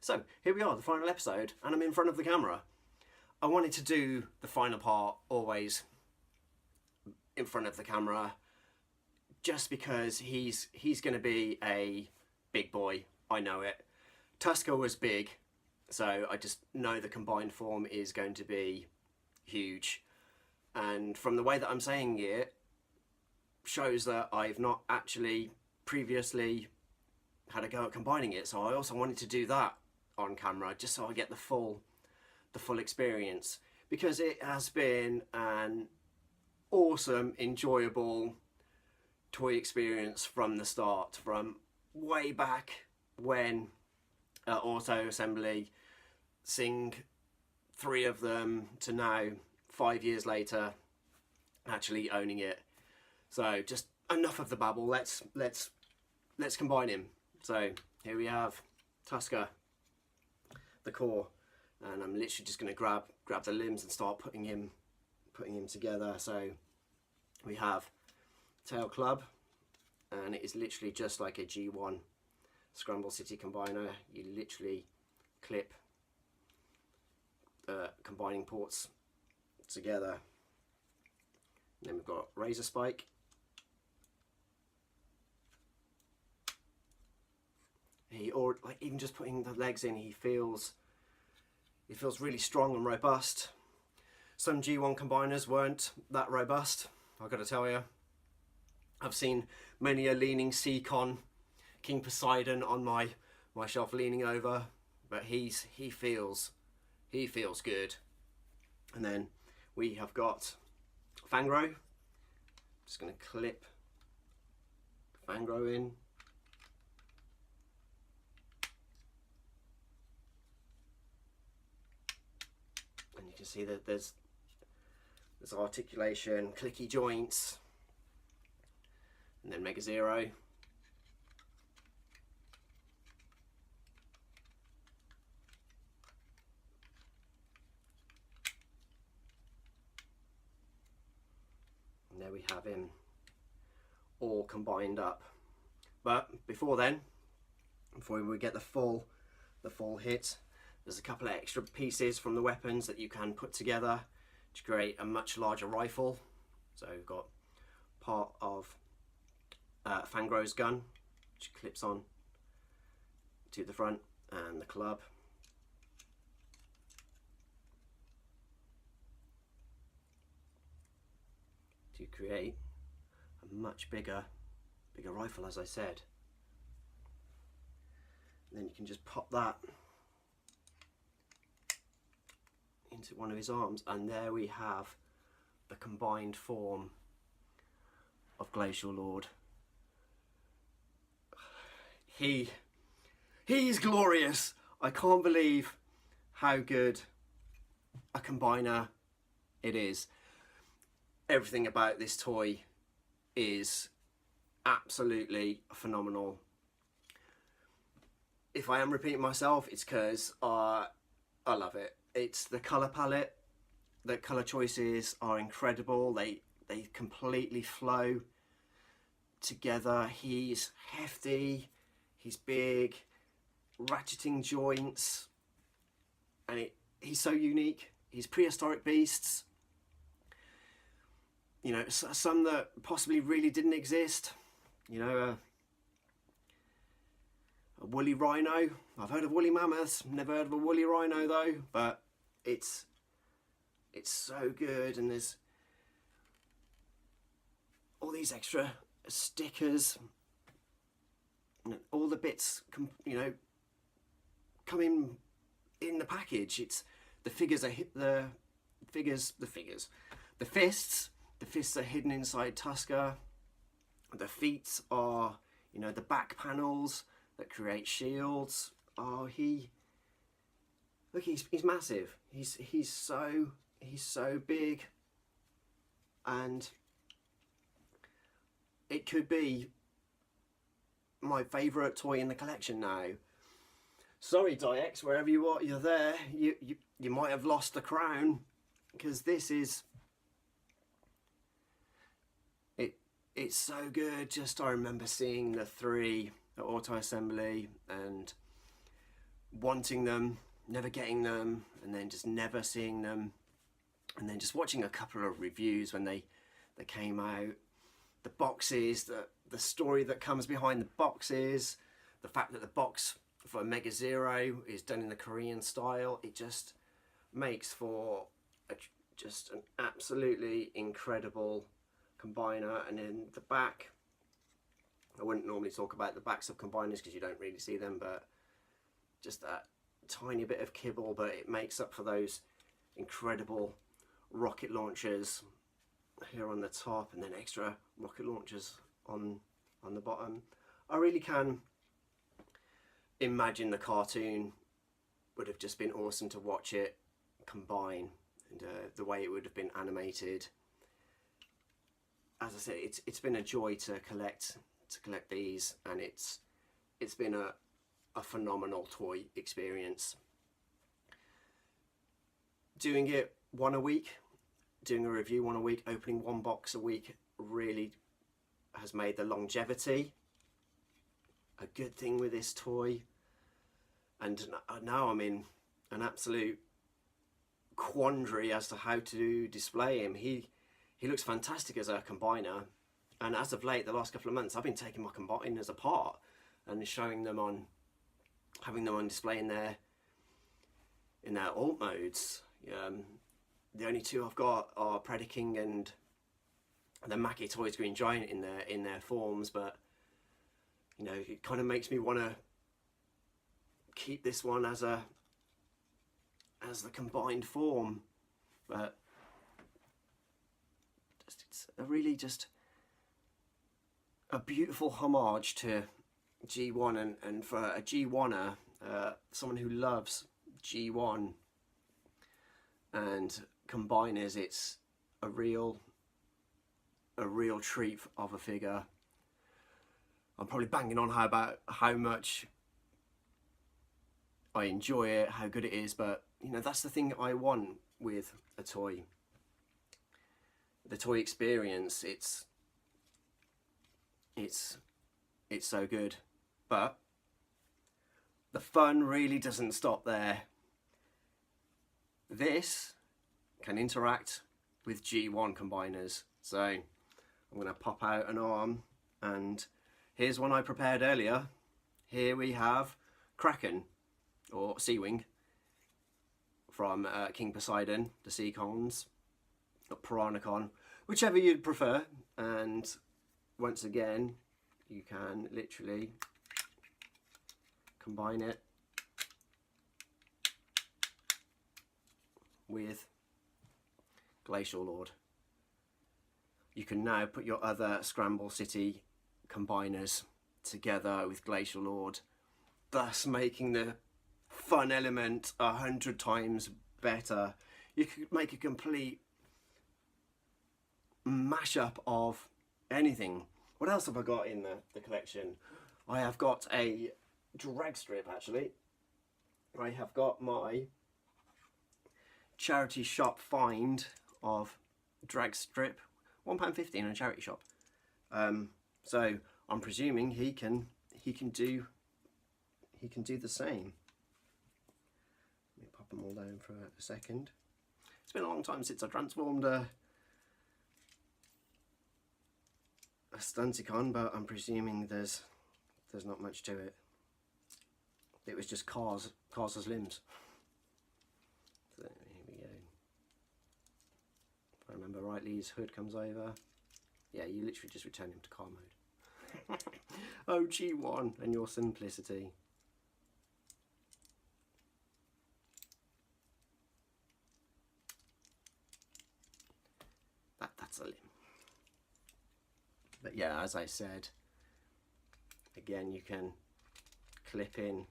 So here we are, the final episode, and I'm in front of the camera. I wanted to do the final part always in front of the camera, just because he's going to be a big boy. I know it. Tusker was big, so I just know the combined form is going to be huge. And from the way that I'm saying it, shows that I've not actually previously had a go at combining it. So I also wanted to do that on camera, just so I get the full experience, because it has been an awesome, enjoyable toy experience from the start, from way back when auto assembly, seeing 3 of them, to now 5 years later actually owning it. So just enough of the babble, let's combine him. So here we have Tusker, the core, and I'm literally just going to grab the limbs and start putting him together. So we have tail club, and it is literally just like a G1 Scramble City combiner. You literally clip combining ports together. And then we've got razor spike, like even just putting the legs in, he feels really strong and robust. Some G1 combiners weren't that robust, I've got to tell you. I've seen many a leaning Seacon King Poseidon on my shelf leaning over, but he feels good. And then we have got Fangro. Just going to clip Fangro in. And you can see that there's articulation, clicky joints. And then Mega Zero. And there we have him all combined up. But before then, before we get the full hit, there's a couple of extra pieces from the weapons that you can put together to create a much larger rifle. So we've got part of Fangro's gun, which clips on to the front, and the club. To create a much bigger rifle, as I said. And then you can just pop that into one of his arms, and there we have the combined form of Glacialord. He's glorious. I can't believe how good a combiner it is. Everything about this toy is absolutely phenomenal. If I am repeating myself, it's because I love it. It's the colour palette, the colour choices are incredible. They completely flow together. He's hefty, he's big, ratcheting joints, and he's so unique. He's prehistoric beasts. You know, some that possibly really didn't exist. You know, a woolly rhino. I've heard of woolly mammoths, never heard of a woolly rhino though, but it's so good. And there's all these extra stickers, and all the bits, you know, come in the package. It's the figures are the fists are hidden inside Tusker. The feet are, you know, the back panels that create shields. Oh, look, he's massive. He's so big, and it could be my favourite toy in the collection now. Sorry, Diex, wherever you are, you're there. You might have lost the crown, because this is it's so good. Just I remember seeing the 3 at auto assembly and wanting them, never getting them, and then just never seeing them, and then just watching a couple of reviews when they came out, the boxes, the story that comes behind the boxes, the fact that the box for Mega Zero is done in the Korean style, it just makes for just an absolutely incredible combiner. And in the back, I wouldn't normally talk about the backs of combiners because you don't really see them, but just that tiny bit of kibble, but it makes up for those incredible rocket launchers here on the top, and then extra rocket launchers on the bottom. I really can imagine the cartoon would have just been awesome to watch it combine, and the way it would have been animated. As I said, it's been a joy to collect these, and it's been a phenomenal toy experience. Doing it one a week, doing a review one a week, opening one box a week really has made the longevity a good thing with this toy. And now I'm in an absolute quandary as to how to display him. He looks fantastic as a combiner, and as of late, the last couple of months, I've been taking my combiners apart and showing them on, having them on display in their alt modes. The only two I've got are Predaking and the Mackie Toys Green Giant in their forms, but you know, it kind of makes me want to keep this one as the combined form. But it's just a beautiful homage to G1, and for a G1er, someone who loves G1 and combiners, it's a real treat of a figure. I'm probably banging on about how much I enjoy it, how good it is, but you know, that's the thing I want with a toy. The toy experience, it's so good, but the fun really doesn't stop there. This can interact with G1 combiners. So I'm going to pop out an arm, and here's one I prepared earlier. Here we have Kraken, or Seawing, from King Poseidon, the Seacons, or Piranacon, whichever you'd prefer. And once again, you can literally combine it with Glacialord. You can now put your other Scramble City combiners together with Glacialord, thus making the fun element 100 times better. You could make a complete mashup of anything. What else have I got in the collection? I have got a drag strip, actually. I have got my charity shop find of drag strip, £1.50 in a charity shop. So I'm presuming he can do the same. Let me pop them all down for a second. It's been a long time since I transformed a Stunticon, but I'm presuming there's not much to it. It was just cars as limbs. So here we go. If I remember rightly, his hood comes over. Yeah, you literally just return him to car mode. Oh, G1 and your simplicity. That's a limb. But yeah, as I said, again, you can clip in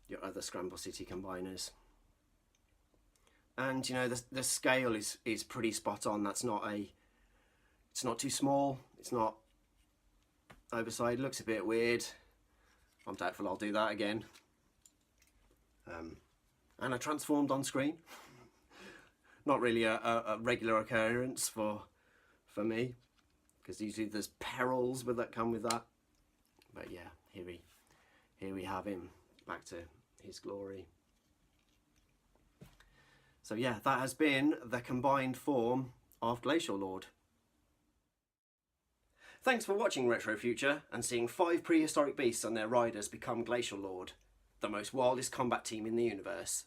your other Scramble City combiners. And you know, the scale is pretty spot on. It's not too small, it's not oversized. Looks a bit weird. I'm doubtful I'll do that again. And I transformed on screen. Not really a regular occurrence for me. because usually there's perils that come with that. But yeah, here we have him back to his glory. So yeah, that has been the combined form of Glacialord. Thanks for watching Retro Future and seeing 5 prehistoric beasts and their riders become Glacialord, the most wildest combat team in the universe.